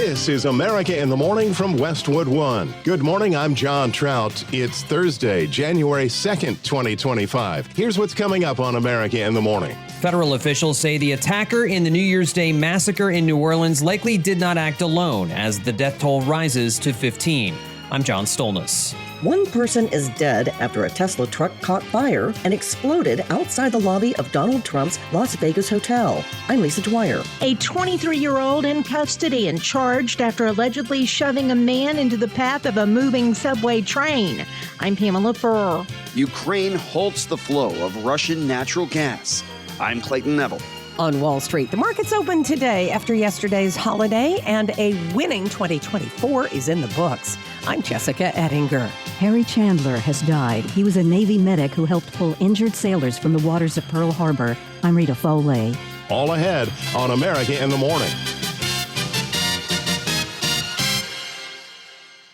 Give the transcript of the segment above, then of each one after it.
This is America in the Morning from Westwood One. Good morning, I'm John Trout. It's Thursday, January 2nd, 2025. Here's what's coming up on America in the Morning. Federal officials say the attacker in the New Year's Day massacre in New Orleans likely did not act alone as the death toll rises to 15. I'm John Stolnis. One person is dead after a Tesla truck caught fire and exploded outside the lobby of Donald Trump's Las Vegas hotel. I'm Lisa Dwyer. A 23-year-old in custody and charged after allegedly shoving a man into the path of a moving subway train. I'm Pamela Furr. Ukraine halts the flow of Russian natural gas. I'm Clayton Neville. On Wall Street, the markets opened today after yesterday's holiday, and a winning 2024 is in the books. I'm Jessica Ettinger. Harry Chandler has died. He was a Navy medic who helped pull injured sailors from the waters of Pearl Harbor. I'm Rita Foley. All ahead on America in the Morning.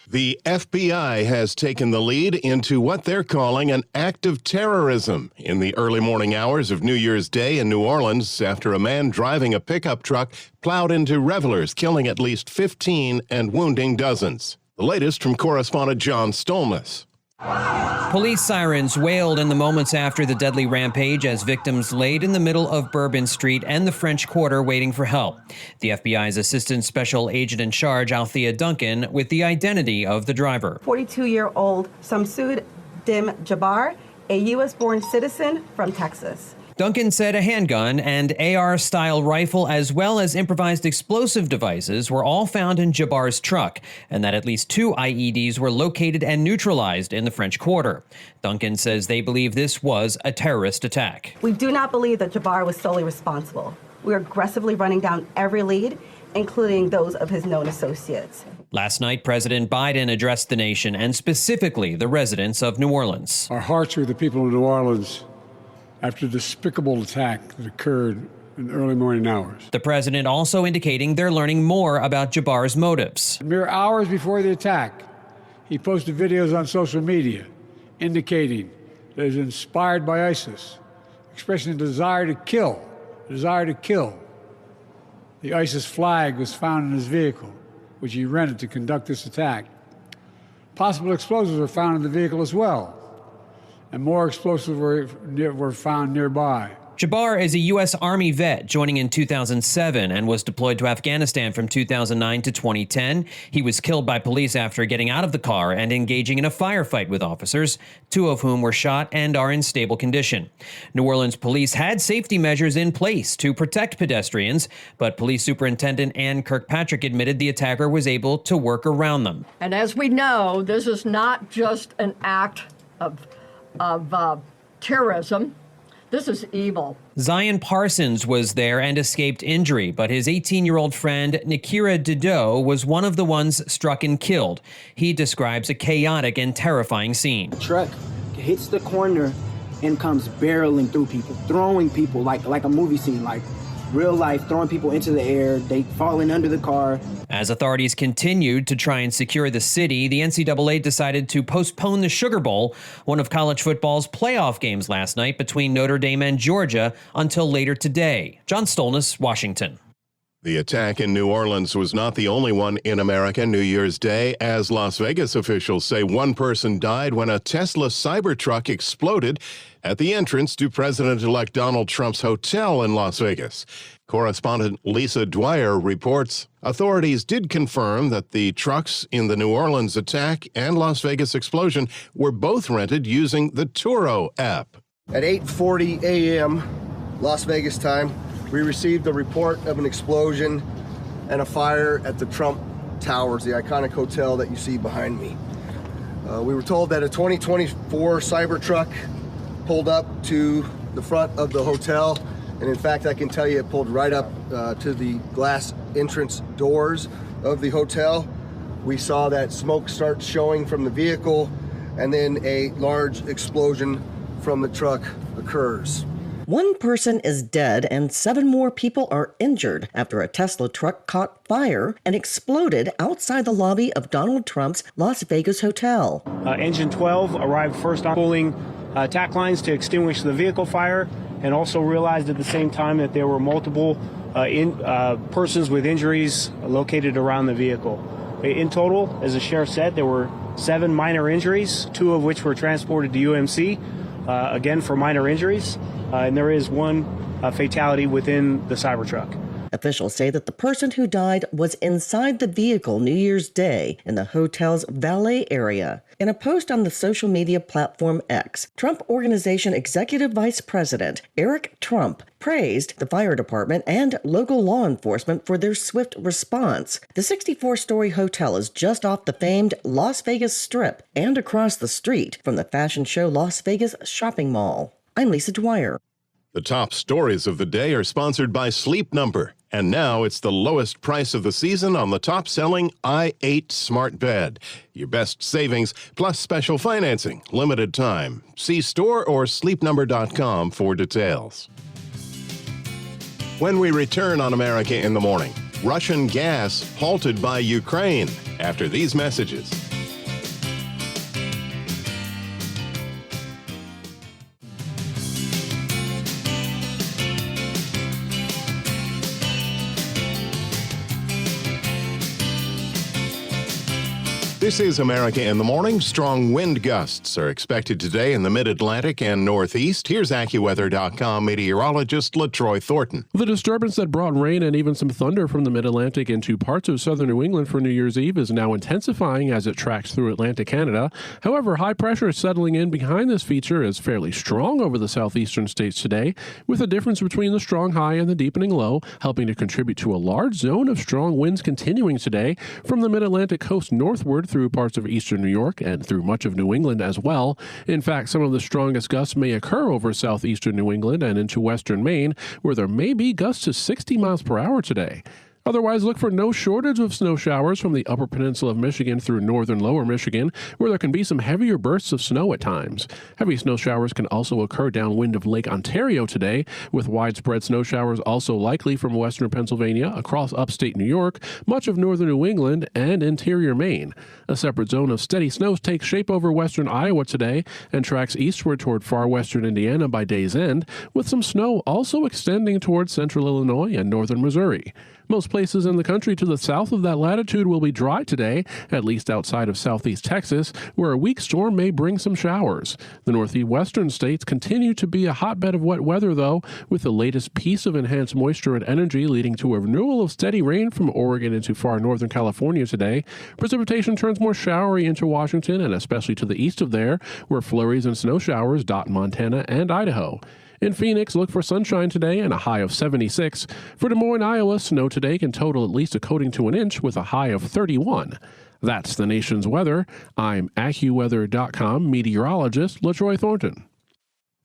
The FBI has taken the lead into what they're calling an act of terrorism in the early morning hours of New Year's Day in New Orleans after a man driving a pickup truck plowed into revelers, killing at least 15 and wounding dozens. The latest from correspondent Stolnis. Police sirens wailed in the moments after the deadly rampage as victims laid in the middle of Bourbon Street and the French Quarter waiting for help. The FBI's Assistant Special Agent in Charge, Althea Duncan, with the identity of the driver. 42-year-old Samsud Dim Jabbar, a U.S.-born citizen from Texas. Duncan said a handgun and AR-style rifle as well as improvised explosive devices were all found in Jabbar's truck, and that at least 2 IEDs were located and neutralized in the French Quarter. Duncan says they believe this was a terrorist attack. We do not believe that Jabbar was solely responsible. We are aggressively running down every lead, including those of his known associates. Last night, President Biden addressed the nation and specifically the residents of New Orleans. Our hearts are with the people of New Orleans after the despicable attack that occurred in the early morning hours. The president also indicating they're learning more about Jabbar's motives. Mere hours before the attack, he posted videos on social media indicating that he was inspired by ISIS, expressing a desire to kill. The ISIS flag was found in his vehicle, which he rented to conduct this attack. Possible explosives were found in the vehicle as well, and more explosives were found nearby. Jabbar is a U.S. Army vet joining in 2007 and was deployed to Afghanistan from 2009 to 2010. He was killed by police after getting out of the car and engaging in a firefight with officers, 2 of whom were shot and are in stable condition. New Orleans police had safety measures in place to protect pedestrians, but Police Superintendent Ann Kirkpatrick admitted the attacker was able to work around them. And as we know, this is not just an act of terrorism. This is evil. Zion Parsons was there and escaped injury, but his 18-year-old friend Nikira Dido was one of the ones struck and killed. He describes a chaotic and terrifying scene. The truck hits the corner and comes barreling through people, throwing people like a movie scene, like real life, throwing people into the air, they falling under the car. As authorities continued to try and secure the city, the NCAA decided to postpone the Sugar Bowl, one of college football's playoff games last night between Notre Dame and Georgia, until later today. John Stolnis, Washington. The attack in New Orleans was not the only one in America New Year's Day, as Las Vegas officials say one person died when a Tesla Cybertruck exploded at the entrance to President-elect Donald Trump's hotel in Las Vegas. Correspondent Lisa Dwyer reports authorities did confirm that the trucks in the New Orleans attack and Las Vegas explosion were both rented using the Turo app. At 8:40 a.m. Las Vegas time, we received a report of an explosion and a fire at the Trump Towers, the iconic hotel that you see behind me. We were told that a 2024 Cybertruck pulled up to the front of the hotel, and in fact, I can tell you it pulled right up to the glass entrance doors of the hotel. We saw that smoke start showing from the vehicle, and then a large explosion from the truck occurs. One person is dead and 7 more people are injured after a Tesla truck caught fire and exploded outside the lobby of Donald Trump's Las Vegas hotel. Engine 12 arrived first on pulling tack lines to extinguish the vehicle fire, and also realized at the same time that there were multiple persons with injuries located around the vehicle. In total, as the sheriff said, there were 7 minor injuries, 2 of which were transported to UMC, again for minor injuries, and there is 1 fatality within the Cybertruck. Officials say that the person who died was inside the vehicle New Year's Day in the hotel's valet area. In a post on the social media platform X, Trump Organization Executive Vice President Eric Trump praised the fire department and local law enforcement for their swift response. The 64-story hotel is just off the famed Las Vegas Strip and across the street from the fashion show Las Vegas Shopping Mall. I'm Lisa Dwyer. The top stories of the day are sponsored by Sleep Number. And now it's the lowest price of the season on the top-selling i8 smart bed. Your best savings plus special financing. Limited time. See store or sleepnumber.com for details. When we return on America in the Morning, Russian gas halted by Ukraine after these messages. This is America in the Morning. Strong wind gusts are expected today in the mid-Atlantic and Northeast. Here's AccuWeather.com meteorologist LaTroy Thornton. The disturbance that brought rain and even some thunder from the mid-Atlantic into parts of southern New England for New Year's Eve is now intensifying as it tracks through Atlantic Canada. However, high pressure settling in behind this feature is fairly strong over the southeastern states today, with a difference between the strong high and the deepening low, helping to contribute to a large zone of strong winds continuing today from the mid-Atlantic coast northward through parts of eastern New York and through much of New England as well. In fact, some of the strongest gusts may occur over southeastern New England and into western Maine, where there may be gusts to 60 miles per hour today. Otherwise, look for no shortage of snow showers from the upper peninsula of Michigan through northern lower Michigan, where there can be some heavier bursts of snow at times. Heavy snow showers can also occur downwind of Lake Ontario today, with widespread snow showers also likely from western Pennsylvania, across upstate New York, much of northern New England, and interior Maine. A separate zone of steady snow takes shape over western Iowa today and tracks eastward toward far western Indiana by day's end, with some snow also extending towards central Illinois and northern Missouri. Most places in the country to the south of that latitude will be dry today, at least outside of southeast Texas, where a weak storm may bring some showers. The northeastern states continue to be a hotbed of wet weather, though, with the latest piece of enhanced moisture and energy leading to a renewal of steady rain from Oregon into far northern California today. Precipitation turns more showery into Washington and especially to the east of there, where flurries and snow showers dot Montana and Idaho. In Phoenix, look for sunshine today and a high of 76. For Des Moines, Iowa, snow today can total at least a coating to an inch with a high of 31. That's the nation's weather. I'm AccuWeather.com meteorologist LaTroy Thornton.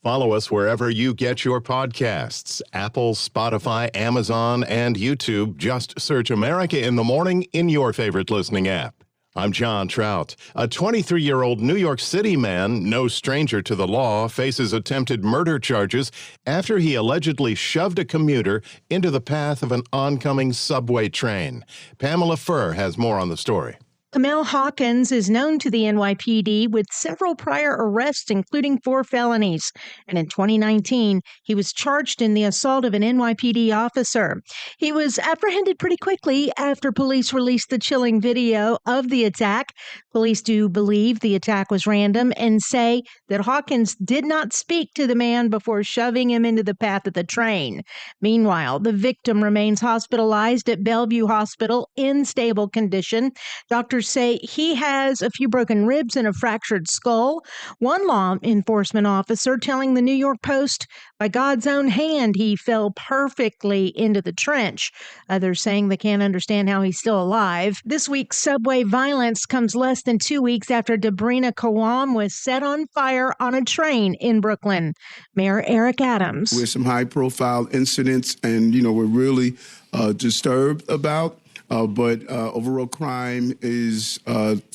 Follow us wherever you get your podcasts. Apple, Spotify, Amazon, and YouTube. Just search America in the Morning in your favorite listening app. I'm John Trout. A 23-year-old New York City man, no stranger to the law, faces attempted murder charges after he allegedly shoved a commuter into the path of an oncoming subway train. Pamela Furr has more on the story. Kamel Hawkins is known to the NYPD with several prior arrests, including 4 felonies. And in 2019, he was charged in the assault of an NYPD officer. He was apprehended pretty quickly after police released the chilling video of the attack. Police do believe the attack was random and say that Hawkins did not speak to the man before shoving him into the path of the train. Meanwhile, the victim remains hospitalized at Bellevue Hospital in stable condition. Doctors say he has a few broken ribs and a fractured skull. One law enforcement officer telling the New York Post, by God's own hand, he fell perfectly into the trench. Others saying they can't understand how he's still alive. This week's subway violence comes less than 2 weeks after Debrina Kawam was set on fire on a train in Brooklyn. Mayor Eric Adams. With some high-profile incidents, and, we're really disturbed about. But overall crime is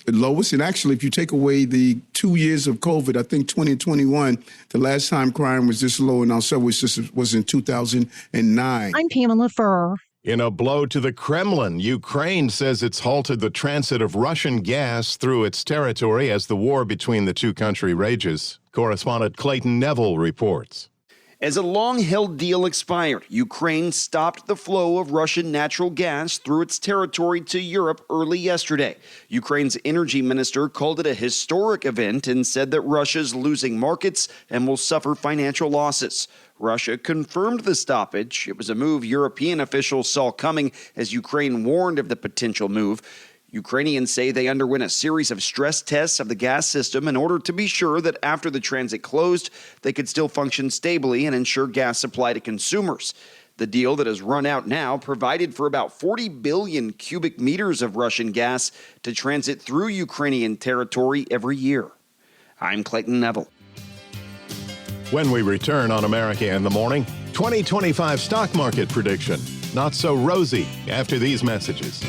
lowest. And actually, if you take away the 2 years of COVID, I think 2021, the last time crime was this low in our subway system was in 2009. I'm Pamela Furr. In a blow to the Kremlin, Ukraine says it's halted the transit of Russian gas through its territory as the war between the two countries rages. Correspondent Clayton Neville reports. As a long-held deal expired, Ukraine stopped the flow of Russian natural gas through its territory to Europe early yesterday. Ukraine's energy minister called it a historic event and said that Russia's losing markets and will suffer financial losses. Russia confirmed the stoppage. It was a move European officials saw coming as Ukraine warned of the potential move. Ukrainians say they underwent a series of stress tests of the gas system in order to be sure that after the transit closed, they could still function stably and ensure gas supply to consumers. The deal that has run out now provided for about 40 billion cubic meters of Russian gas to transit through Ukrainian territory every year. I'm Clayton Neville. When we return on America in the Morning, 2025 stock market prediction. Not so rosy after these messages.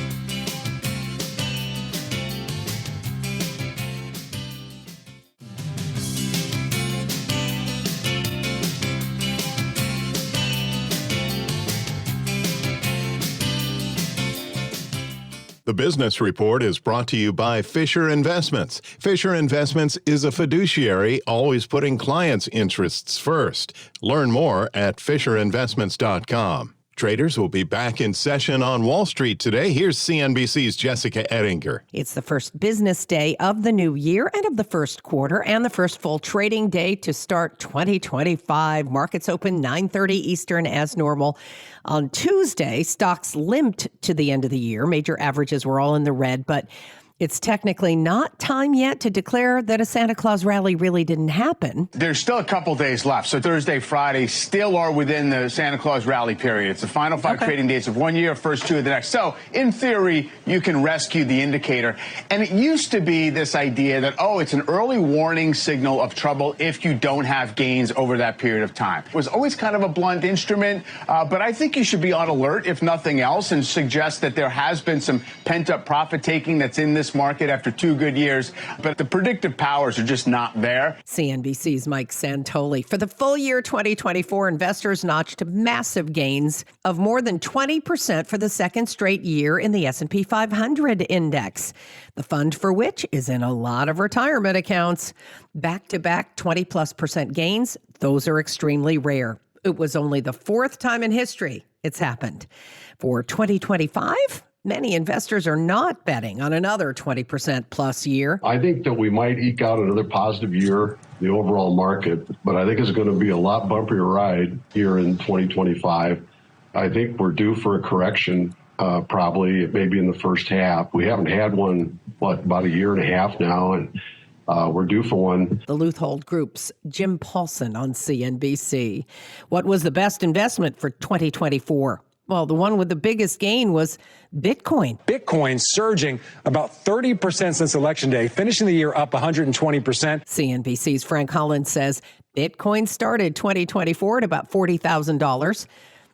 The Business Report is brought to you by Fisher Investments. Fisher Investments is a fiduciary, always putting clients' interests first. Learn more at FisherInvestments.com. Traders will be back in session on Wall Street today. Here's CNBC's Jessica Ettinger. It's the first business day of the new year and of the first quarter and the first full trading day to start 2025. Markets open 9:30 Eastern as normal. On Tuesday, stocks limped to the end of the year. Major averages were all in the red, but it's technically not time yet to declare that a Santa Claus rally really didn't happen. There's still a couple days left. So Thursday, Friday still are within the Santa Claus rally period. It's the final 5 trading days of 1 year, first 2 of the next. So in theory, you can rescue the indicator. And it used to be this idea that, it's an early warning signal of trouble if you don't have gains over that period of time. It was always kind of a blunt instrument, but I think you should be on alert, if nothing else, and suggest that there has been some pent-up profit-taking that's in this market after 2 good years, but the predictive powers are just not there. CNBC's Mike Santoli. For the full year 2024, investors notched massive gains of more than 20% for the second straight year in the S&P 500 index, the fund for which is in a lot of retirement accounts. Back-to-back 20+% gains, those are extremely rare. It was only the 4th time in history it's happened. For 2025, many investors are not betting on another 20% plus year. I think that we might eke out another positive year, the overall market, but I think it's going to be a lot bumpier ride here in 2025. I think we're due for a correction, probably maybe in the first half. We haven't had one, about a year and a half now, and we're due for one. The Luthold Group's Jim Paulson on CNBC. What was the best investment for 2024? Well, the one with the biggest gain was Bitcoin. Bitcoin surging about 30% since Election Day, finishing the year up 120%. CNBC's Frank Holland says Bitcoin started 2024 at about $40,000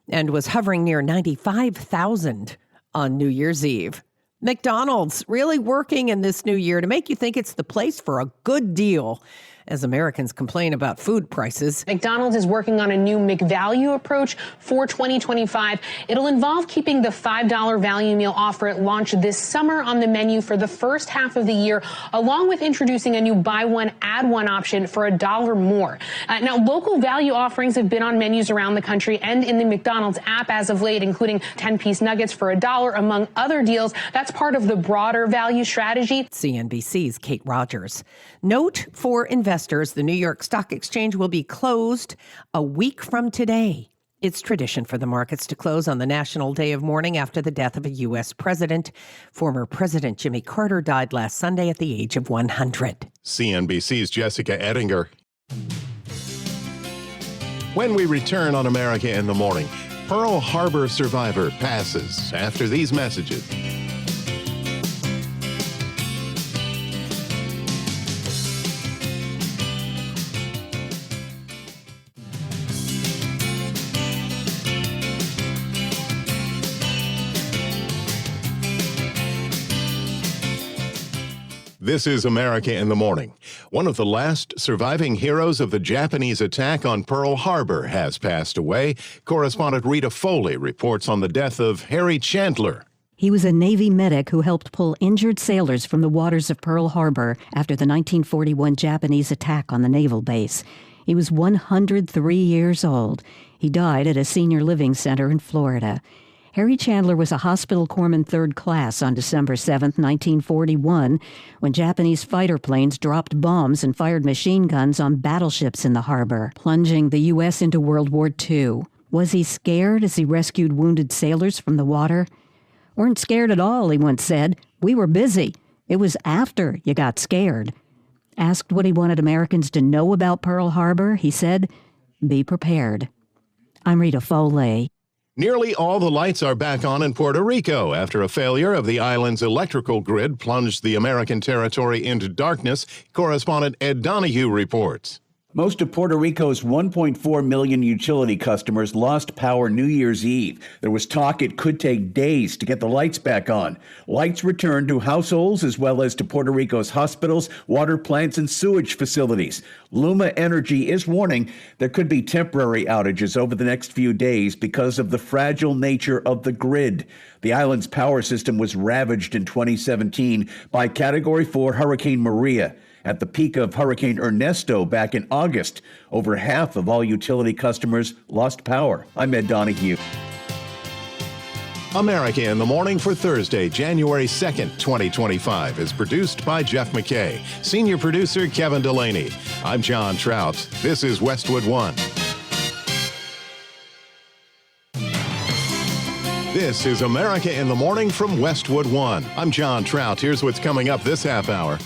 and was hovering near $95,000 on New Year's Eve. McDonald's really working in this new year to make you think it's the place for a good deal as Americans complain about food prices. McDonald's is working on a new McValue approach for 2025. It'll involve keeping the $5 value meal offer it launched this summer on the menu for the first half of the year, along with introducing a new buy one, add one option for $1 more. Now, local value offerings have been on menus around the country and in the McDonald's app as of late, including 10-piece nuggets for $1, among other deals. That's part of the broader value strategy. CNBC's Kate Rogers. Note for investors, the New York Stock Exchange will be closed a week from today. It's tradition for the markets to close on the National Day of Mourning after the death of a U.S. president. Former President Jimmy Carter died last Sunday at the age of 100. CNBC's Jessica Ettinger. When we return on America in the Morning, Pearl Harbor survivor passes after these messages. This is America in the Morning. One of the last surviving heroes of the Japanese attack on Pearl Harbor has passed away. Correspondent Rita Foley reports on the death of Harry Chandler. He was a Navy medic who helped pull injured sailors from the waters of Pearl Harbor after the 1941 Japanese attack on the naval base. He was 103 years old. He died at a senior living center in Florida. Harry Chandler was a hospital corpsman third class on December 7, 1941, when Japanese fighter planes dropped bombs and fired machine guns on battleships in the harbor, plunging the U.S. into World War II. Was he scared as he rescued wounded sailors from the water? "Weren't scared at all," he once said. "We were busy. It was after you got scared." Asked what he wanted Americans to know about Pearl Harbor, he said, "Be prepared." I'm Rita Foley. Nearly all the lights are back on in Puerto Rico after a failure of the island's electrical grid plunged the American territory into darkness. Correspondent Ed Donahue reports. Most of Puerto Rico's 1.4 million utility customers lost power New Year's Eve. There was talk it could take days to get the lights back on. Lights returned to households as well as to Puerto Rico's hospitals, water plants, and sewage facilities. Luma Energy is warning there could be temporary outages over the next few days because of the fragile nature of the grid. The island's power system was ravaged in 2017 by Category 4 Hurricane Maria. At the peak of Hurricane Ernesto back in August, over half of all utility customers lost power. I'm Ed Donahue. America in the Morning for Thursday, January 2nd, 2025 is produced by Jeff McKay. Senior producer Kevin Delaney. I'm John Trout. This is Westwood One. This is America in the Morning from Westwood One. I'm John Trout. Here's what's coming up this half hour.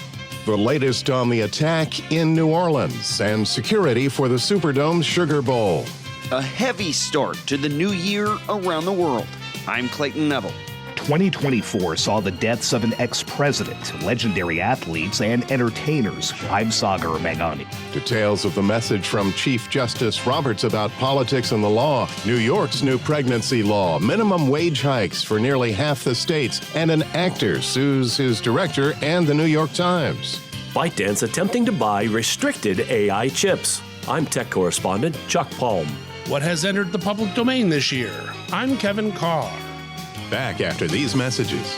The latest on the attack in New Orleans and security for the Superdome's Sugar Bowl. A heavy start to the new year around the world. I'm Clayton Neville. 2024 saw the deaths of an ex-president, legendary athletes, and entertainers. I'm Sagar Megani. Details of the message from Chief Justice Roberts about politics and the law, New York's new pregnancy law, minimum wage hikes for nearly half the states, and an actor sues his director and the New York Times. ByteDance attempting to buy restricted AI chips. I'm tech correspondent Chuck Palm. What has entered the public domain this year? I'm Kevin Carr. Back after these messages.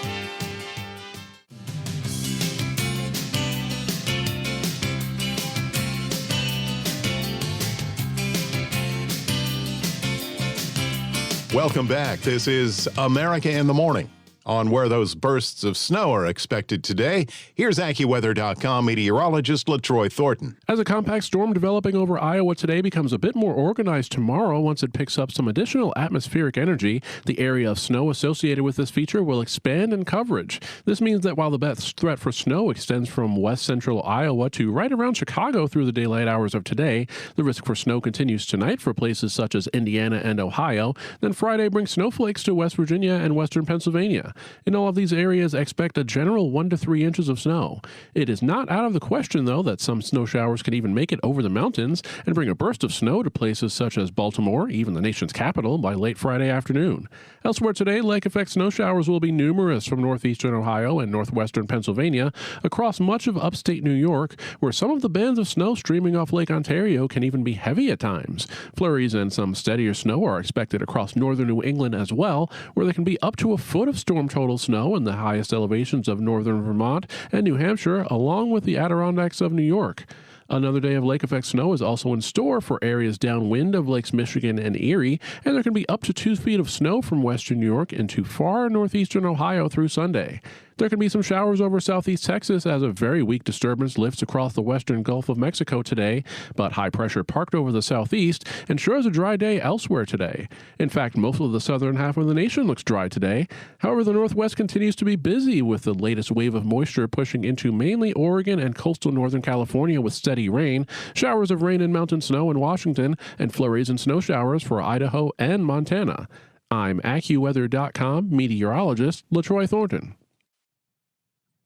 Welcome back. This is America in the Morning. On where those bursts of snow are expected today, here's AccuWeather.com meteorologist LaTroy Thornton. As a compact storm developing over Iowa today becomes a bit more organized tomorrow once it picks up some additional atmospheric energy, the area of snow associated with this feature will expand in coverage. This means that while the best threat for snow extends from west central Iowa to right around Chicago through the daylight hours of today, the risk for snow continues tonight for places such as Indiana and Ohio. Then Friday brings snowflakes to West Virginia and western Pennsylvania. In all of these areas, expect a general 1 to 3 inches of snow. It is not out of the question, though, that some snow showers can even make it over the mountains and bring a burst of snow to places such as Baltimore, even the nation's capital, by late Friday afternoon. Elsewhere today, lake-effect snow showers will be numerous from northeastern Ohio and northwestern Pennsylvania across much of upstate New York, where some of the bands of snow streaming off Lake Ontario can even be heavy at times. Flurries and some steadier snow are expected across northern New England as well, where there can be up to a foot of storm total snow in the highest elevations of northern Vermont and New Hampshire, along with the Adirondacks of New York. Another day of lake-effect snow is also in store for areas downwind of Lakes Michigan and Erie, and there can be up to 2 feet of snow from western New York into far northeastern Ohio through Sunday. There can be some showers over southeast Texas as a very weak disturbance lifts across the western Gulf of Mexico today, but high pressure parked over the southeast ensures a dry day elsewhere today. In fact, most of the southern half of the nation looks dry today. However, the northwest continues to be busy with the latest wave of moisture pushing into mainly Oregon and coastal northern California with steady rain, showers of rain and mountain snow in Washington, and flurries and snow showers for Idaho and Montana. I'm AccuWeather.com meteorologist LaTroy Thornton.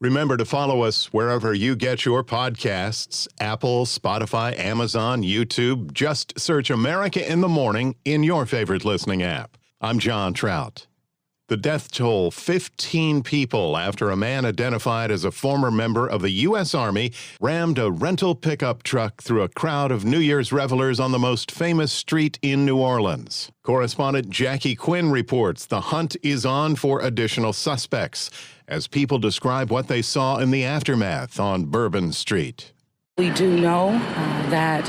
Remember to follow us wherever you get your podcasts, Apple, Spotify, Amazon, YouTube. Just search America in the Morning in your favorite listening app. I'm John Trout. The death toll, 15 people after a man identified as a former member of the U.S. Army rammed a rental pickup truck through a crowd of New Year's revelers on the most famous street in New Orleans. Correspondent Jackie Quinn reports the hunt is on for additional suspects as people describe what they saw in the aftermath on Bourbon Street. We do know that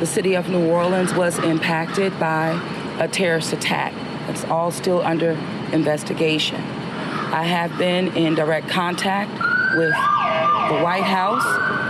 the city of New Orleans was impacted by a terrorist attack. It's all still under investigation. I have been in direct contact with the White House.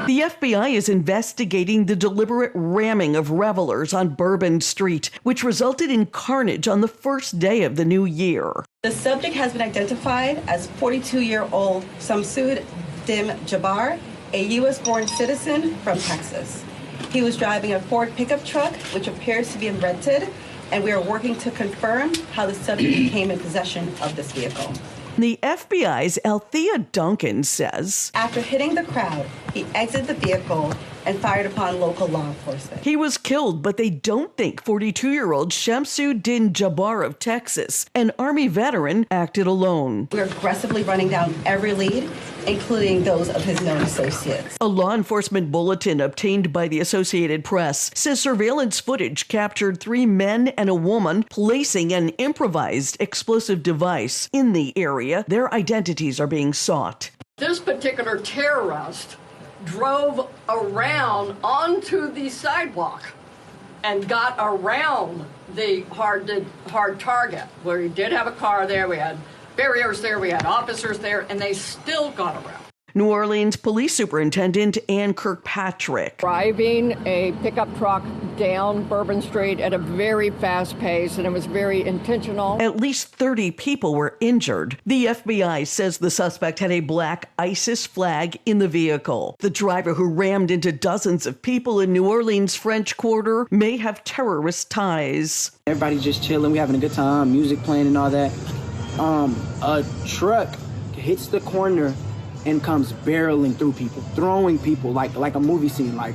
The FBI is investigating the deliberate ramming of revelers on Bourbon Street, which resulted in carnage on the first day of the new year. The subject has been identified as 42-year-old Samsud Dim Jabbar, a U.S.-born citizen from Texas. He was driving a Ford pickup truck, which appears to be rented, and we are working to confirm how the subject came in possession of this vehicle. The FBI's Althea Duncan says, after hitting the crowd, he exited the vehicle and fired upon local law enforcement. He was killed, but they don't think 42-year-old Shamsuddin Jabbar of Texas, an Army veteran, acted alone. We're aggressively running down every lead, including those of his known associates. A law enforcement bulletin obtained by the Associated Press says surveillance footage captured 3 men and a woman placing an improvised explosive device in the area. Their identities are being sought. This particular terrorist drove around onto the sidewalk and got around the hard target, where he did have a car there, we had barriers there, we had officers there, and they still got around. New Orleans Police Superintendent Ann Kirkpatrick. Driving a pickup truck down Bourbon Street at a very fast pace, and it was very intentional. At least 30 people were injured. The FBI says the suspect had a black ISIS flag in the vehicle. The driver, who rammed into dozens of people in New Orleans' French Quarter, may have terrorist ties. Everybody's just chilling, we having a good time, music playing and all that. A truck hits the corner and comes barreling through people, throwing people like a movie scene, like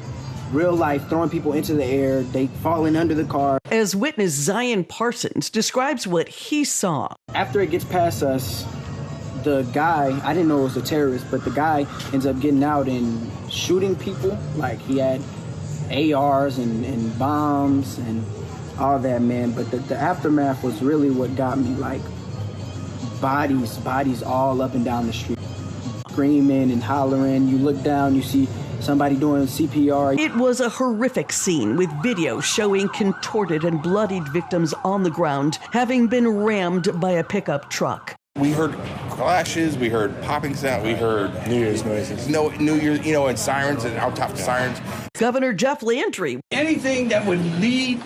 real life, throwing people into the air, they falling under the car. As witness Zion Parsons describes what he saw. After it gets past us, the guy, I didn't know it was a terrorist, but the guy ends up getting out and shooting people. Like, he had ARs and bombs and all that, man. But the aftermath was really what got me, like, bodies all up and down the street, screaming and hollering. You look down, you see somebody doing CPR. It was a horrific scene with video showing contorted and bloodied victims on the ground, having been rammed by a pickup truck. We heard clashes, we heard popping sound, we heard New Year's noises. New Year's, and sirens and out top sirens. Governor Jeff Landry. Anything that would lead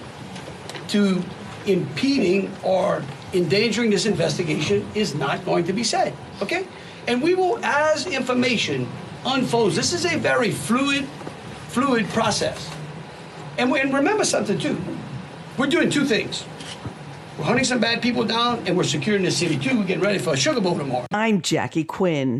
to impeding or endangering this investigation is not going to be said, okay? And we will, as information unfolds, this is a very fluid process. And remember something too, we're doing 2 things. We're hunting some bad people down, and we're securing the city too. We're getting ready for a Sugar Bowl tomorrow. I'm Jackie Quinn.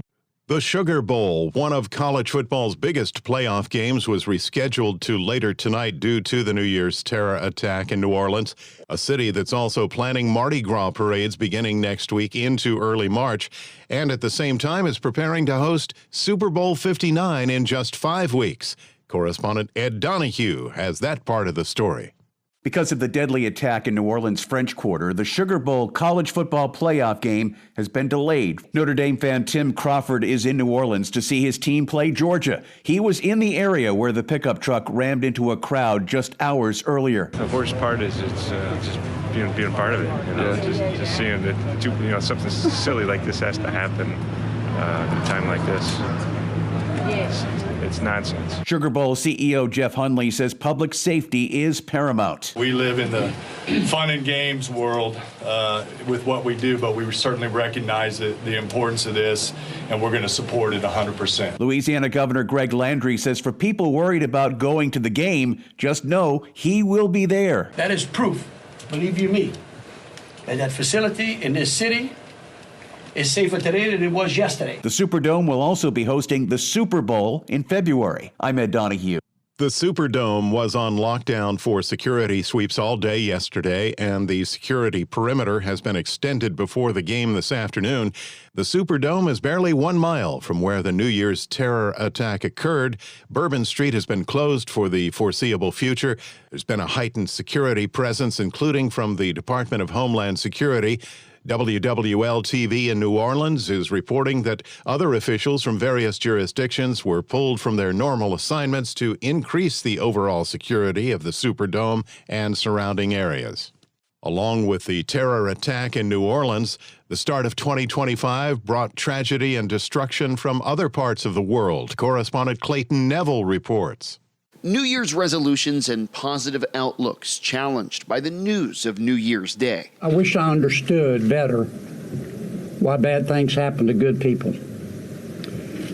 The Sugar Bowl, one of college football's biggest playoff games, was rescheduled to later tonight due to the New Year's terror attack in New Orleans, a city that's also planning Mardi Gras parades beginning next week into early March, and at the same time is preparing to host Super Bowl 59 in just 5 weeks. Correspondent Ed Donahue has that part of the story. Because of the deadly attack in New Orleans' French Quarter, the Sugar Bowl college football playoff game has been delayed. Notre Dame fan Tim Crawford is in New Orleans to see his team play Georgia. He was in the area where the pickup truck rammed into a crowd just hours earlier. The worst part is it's just being part of it. Just seeing that something silly like this has to happen at a time like this. It's nonsense. Sugar Bowl CEO Jeff Hundley says public safety is paramount. We live in the fun and games world with what we do, but we certainly recognize the importance of this, and we're going to support it 100%. Louisiana Governor Greg Landry says for people worried about going to the game, just know he will be there. That is proof, believe you me, that facility in this city is safer today than it was yesterday. The Superdome will also be hosting the Super Bowl in February. I'm Ed Donahue. The Superdome was on lockdown for security sweeps all day yesterday, and the security perimeter has been extended before the game this afternoon. The Superdome is barely 1 mile from where the New Year's terror attack occurred. Bourbon Street has been closed for the foreseeable future. There's been a heightened security presence, including from the Department of Homeland Security. WWL-TV in New Orleans is reporting that other officials from various jurisdictions were pulled from their normal assignments to increase the overall security of the Superdome and surrounding areas. Along with the terror attack in New Orleans, the start of 2025 brought tragedy and destruction from other parts of the world. Correspondent Clayton Neville reports. New Year's resolutions and positive outlooks challenged by the news of New Year's Day. I wish I understood better why bad things happen to good people.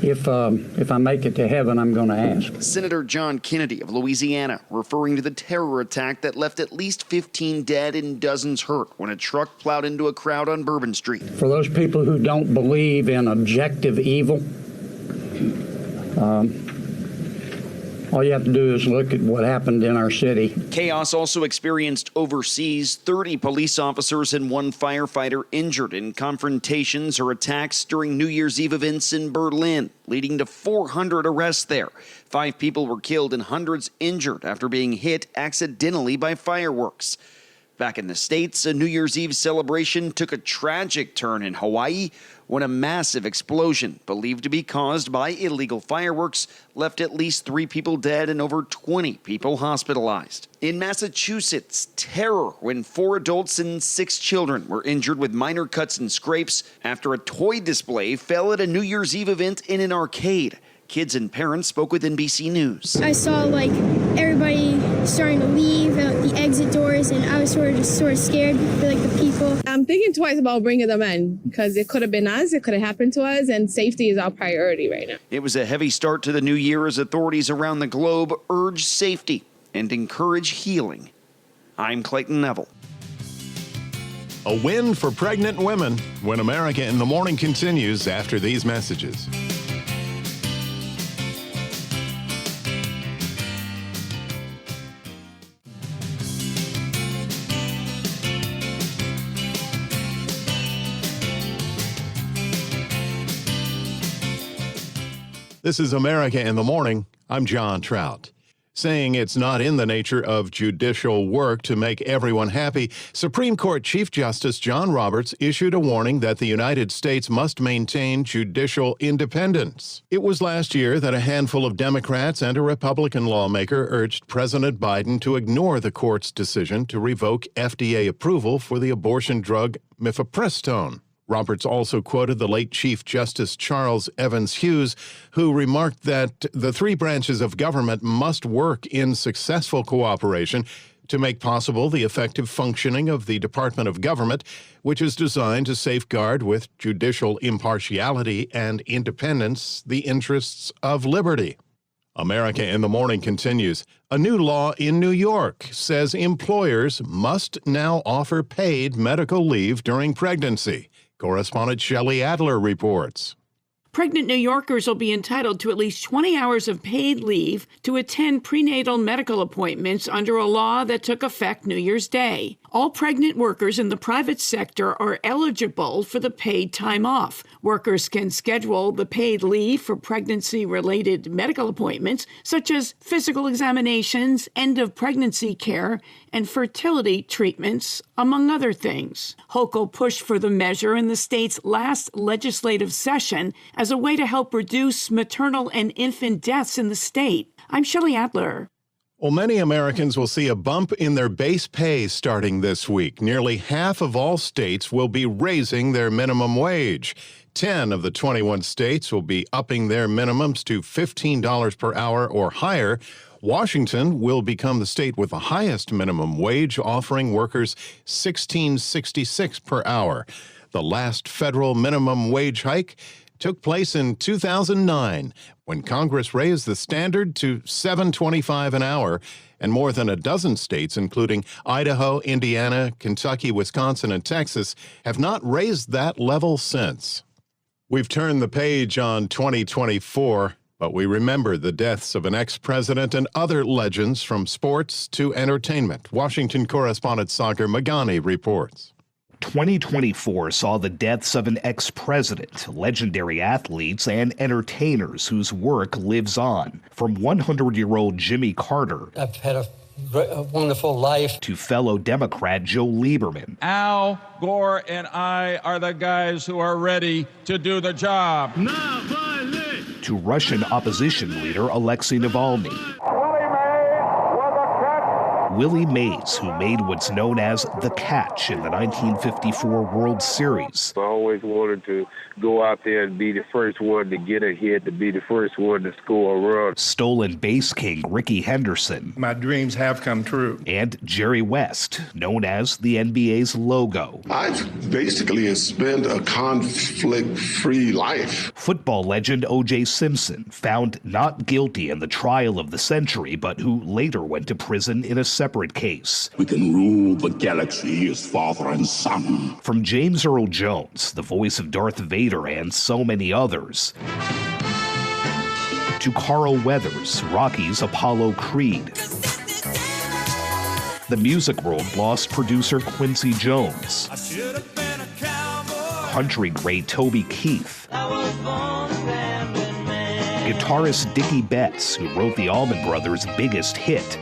If I make it to heaven, I'm going to ask. Senator John Kennedy of Louisiana referring to the terror attack that left at least 15 dead and dozens hurt when a truck plowed into a crowd on Bourbon Street. For those people who don't believe in objective evil, all you have to do is look at what happened in our city. Chaos also experienced overseas. 30 police officers and 1 firefighter injured in confrontations or attacks during New Year's Eve events in Berlin, leading to 400 arrests there. 5 people were killed and hundreds injured after being hit accidentally by fireworks. Back in the States, a New Year's Eve celebration took a tragic turn in Hawaii when a massive explosion, believed to be caused by illegal fireworks, left at least 3 people dead and over 20 people hospitalized. In Massachusetts, terror when 4 adults and 6 children were injured with minor cuts and scrapes after a toy display fell at a New Year's Eve event in an arcade. Kids and parents spoke with NBC News. I saw everybody starting to leave out the exit doors, and I was sort of scared for the people. I'm thinking twice about bringing them in because it could have been us, it could have happened to us, and safety is our priority right now. It was a heavy start to the new year as authorities around the globe urge safety and encourage healing. I'm Clayton Neville. A win for pregnant women when America in the Morning continues after these messages. This is America in the Morning. I'm John Trout. Saying it's not in the nature of judicial work to make everyone happy, Supreme Court Chief Justice John Roberts issued a warning that the United States must maintain judicial independence. It was last year that a handful of Democrats and a Republican lawmaker urged President Biden to ignore the court's decision to revoke FDA approval for the abortion drug mifepristone. Roberts also quoted the late Chief Justice Charles Evans Hughes, who remarked that the 3 branches of government must work in successful cooperation to make possible the effective functioning of the Department of Government, which is designed to safeguard with judicial impartiality and independence the interests of liberty. America in the Morning continues. A new law in New York says employers must now offer paid medical leave during pregnancy. Correspondent Shelley Adler reports. Pregnant New Yorkers will be entitled to at least 20 hours of paid leave to attend prenatal medical appointments under a law that took effect New Year's Day. All pregnant workers in the private sector are eligible for the paid time off. Workers can schedule the paid leave for pregnancy-related medical appointments, such as physical examinations, end-of-pregnancy care, and fertility treatments, among other things. Hochul pushed for the measure in the state's last legislative session as a way to help reduce maternal and infant deaths in the state. I'm Shelley Adler. Well, many Americans will see a bump in their base pay starting this week. Nearly half of all states will be raising their minimum wage. 10 of the 21 states will be upping their minimums to $15 per hour or higher. Washington will become the state with the highest minimum wage, offering workers $16.66 per hour. The last federal minimum wage hike took place in 2009 when Congress raised the standard to $7.25 an hour, and more than a dozen states, including Idaho, Indiana, Kentucky, Wisconsin, and Texas, have not raised that level since. We've turned the page on 2024, but we remember the deaths of an ex-president and other legends from sports to entertainment. Washington correspondent Sagar Magani reports. 2024 saw the deaths of an ex-president, legendary athletes, and entertainers whose work lives on. From 100-year-old Jimmy Carter. I've had a a wonderful life. To fellow Democrat Joe Lieberman. Al Gore and I are the guys who are ready to do the job. To Russian opposition leader Alexei Navalny. Willie Mays, who made what's known as the catch in the 1954 World Series. I always wanted to go out there and be the first one to get a hit, to be the first one to score a run. Stolen base king Ricky Henderson. My dreams have come true. And Jerry West, known as the NBA's logo. I've basically spent a conflict-free life. Football legend O.J. Simpson, found not guilty in the trial of the century, but who later went to prison in a separate case. We can rule the galaxy as father and son. From James Earl Jones, the voice of Darth Vader, and so many others, to Carl Weathers, Rocky's Apollo Creed. The music world lost producer Quincy Jones, country great Toby Keith, guitarist Dickie Betts, who wrote the Allman Brothers' biggest hit,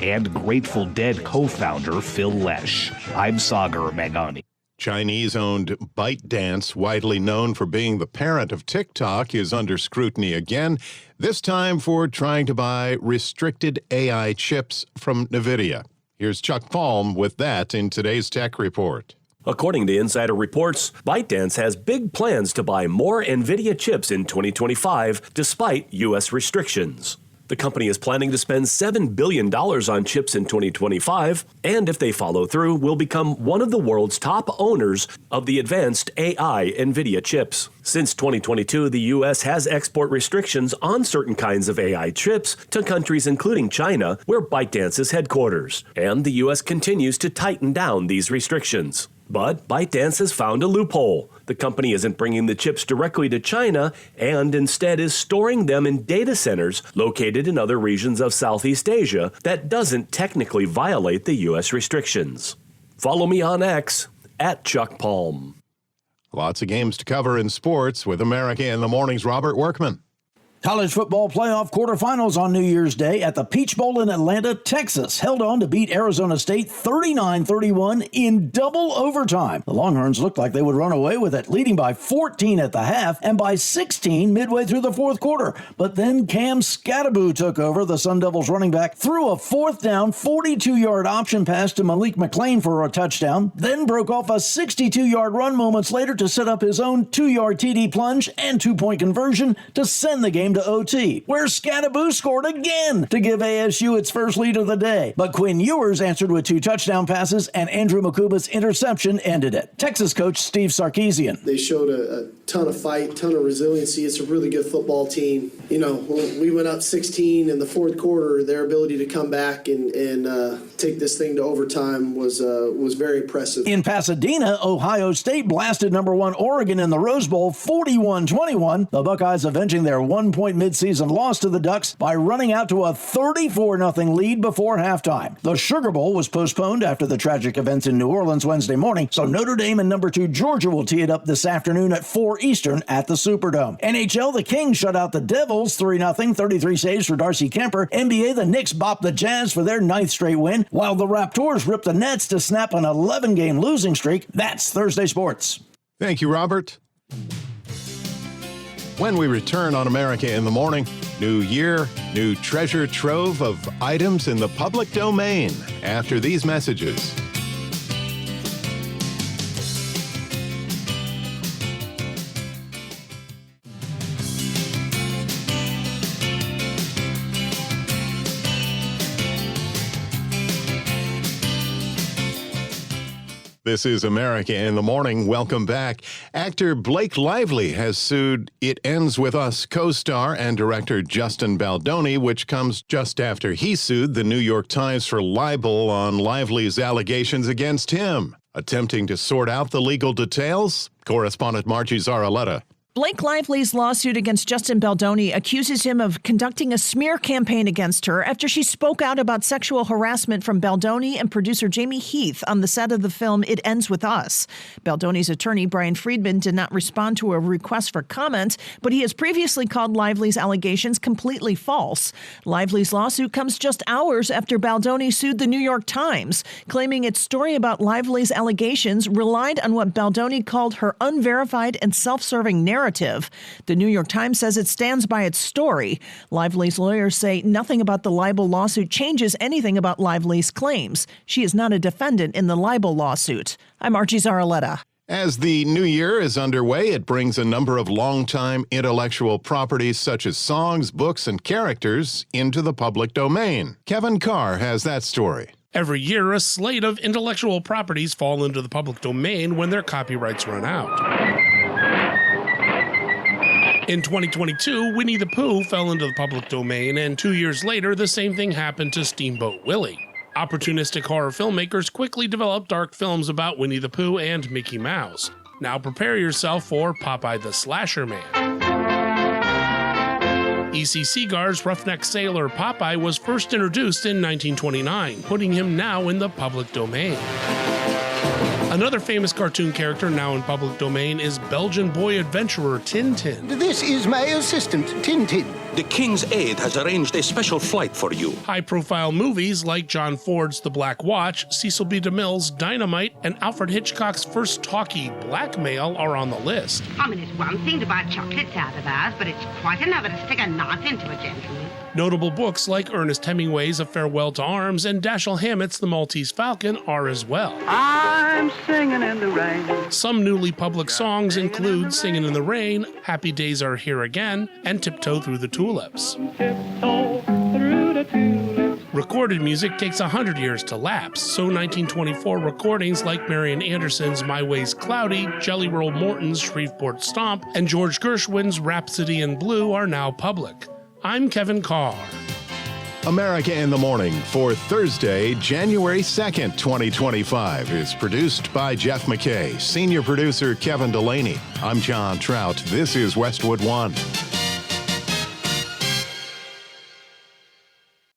and Grateful Dead co-founder Phil Lesh. I'm Sagar Magani. Chinese-owned ByteDance, widely known for being the parent of TikTok, is under scrutiny again, this time for trying to buy restricted AI chips from NVIDIA. Here's Chuck Palm with that in today's Tech Report. According to insider reports, ByteDance has big plans to buy more NVIDIA chips in 2025, despite U.S. restrictions. The company is planning to spend $7 billion on chips in 2025, and if they follow through, will become one of the world's top owners of the advanced AI NVIDIA chips. Since 2022, the U.S. has export restrictions on certain kinds of AI chips to countries including China, where ByteDance is headquarters, and the U.S. continues to tighten down these restrictions. But ByteDance has found a loophole. The company isn't bringing the chips directly to China and instead is storing them in data centers located in other regions of Southeast Asia that doesn't technically violate the U.S. restrictions. Follow me on X at Chuck Palm. Lots of games to cover in sports with America in the Morning's Robert Workman. College football playoff quarterfinals on New Year's Day at the Peach Bowl in Atlanta. Texas held on to beat Arizona State 39-31 in double overtime. The Longhorns looked like they would run away with it, leading by 14 at the half and by 16 midway through the fourth quarter. But then Cam Scattaboo took over. The Sun Devils running back threw a fourth down, 42-yard option pass to Malik McLean for a touchdown, then broke off a 62-yard run moments later to set up his own 2-yard TD plunge and 2-point conversion to send the game to OT, where Scattaboo scored again to give ASU its first lead of the day. But Quinn Ewers answered with 2 touchdown passes, and Andrew Makuba's interception ended it. Texas coach Steve Sarkisian. They showed a ton of fight, ton of resiliency. It's a really good football team. You know, when we went up 16 in the fourth quarter, their ability to come back and take this thing to overtime was very impressive. In Pasadena, Ohio State blasted number 1 Oregon in the Rose Bowl 41-21. The Buckeyes avenging their 1-point midseason loss to the Ducks by running out to a 34-0 lead before halftime. The Sugar Bowl was postponed after the tragic events in New Orleans Wednesday morning, so Notre Dame and number 2 Georgia will tee it up this afternoon at 4 Eastern at the Superdome. NHL, the Kings shut out the Devils 3-0, 33 saves for Darcy Kemper. NBA, the Knicks bopped the Jazz for their 9th straight win, while the Raptors ripped the Nets to snap an 11-game losing streak. That's Thursday Sports. Thank you, Robert. When we return on America in the Morning, new year, new treasure trove of items in the public domain after these messages. This is America in the Morning. Welcome back. Actor Blake Lively has sued It Ends With Us co-star and director Justin Baldoni, which comes just after he sued the New York Times for libel on Lively's allegations against him. Attempting to sort out the legal details, correspondent Margie Zaraletta. Blake Lively's lawsuit against Justin Baldoni accuses him of conducting a smear campaign against her after she spoke out about sexual harassment from Baldoni and producer Jamie Heath on the set of the film It Ends With Us. Baldoni's attorney, Brian Friedman, did not respond to a request for comment, but he has previously called Lively's allegations completely false. Lively's lawsuit comes just hours after Baldoni sued the New York Times, claiming its story about Lively's allegations relied on what Baldoni called her unverified and self-serving narrative. The New York Times says it stands by its story. Lively's lawyers say nothing about the libel lawsuit changes anything about Lively's claims. She is not a defendant in the libel lawsuit. I'm Archie Zaraletta. As the new year is underway, it brings a number of longtime intellectual properties such as songs, books, and characters into the public domain. Kevin Carr has that story. Every year, a slate of intellectual properties fall into the public domain when their copyrights run out. In 2022, Winnie the Pooh fell into the public domain, and 2 years later, the same thing happened to Steamboat Willie. Opportunistic horror filmmakers quickly developed dark films about Winnie the Pooh and Mickey Mouse. Now prepare yourself for Popeye the Slasher Man. E.C. Segar's Roughneck Sailor Popeye was first introduced in 1929, putting him now in the public domain. Another famous cartoon character now in public domain is Belgian boy adventurer Tintin. This is my assistant, Tintin. The King's Aid has arranged a special flight for you. High-profile movies like John Ford's The Black Watch, Cecil B. DeMille's Dynamite, and Alfred Hitchcock's first talkie, Blackmail, are on the list. I mean, it's one thing to buy chocolates out of ours, but it's quite another to stick a knife into a gentleman. Notable books like Ernest Hemingway's A Farewell to Arms and Dashiell Hammett's The Maltese Falcon are as well. I'm singing in the rain. Some newly public songs include Singin' in the Rain, Happy Days Are Here Again, and Tiptoe Through the Tulips. Recorded music takes 100 years to lapse, so 1924 recordings like Marian Anderson's My Way's Cloudy, Jelly Roll Morton's Shreveport Stomp, and George Gershwin's Rhapsody in Blue are now public. I'm Kevin Carr. America in the Morning for Thursday, January 2nd, 2025 is produced by Jeff McKay, senior producer Kevin Delaney. I'm John Trout. This is Westwood One.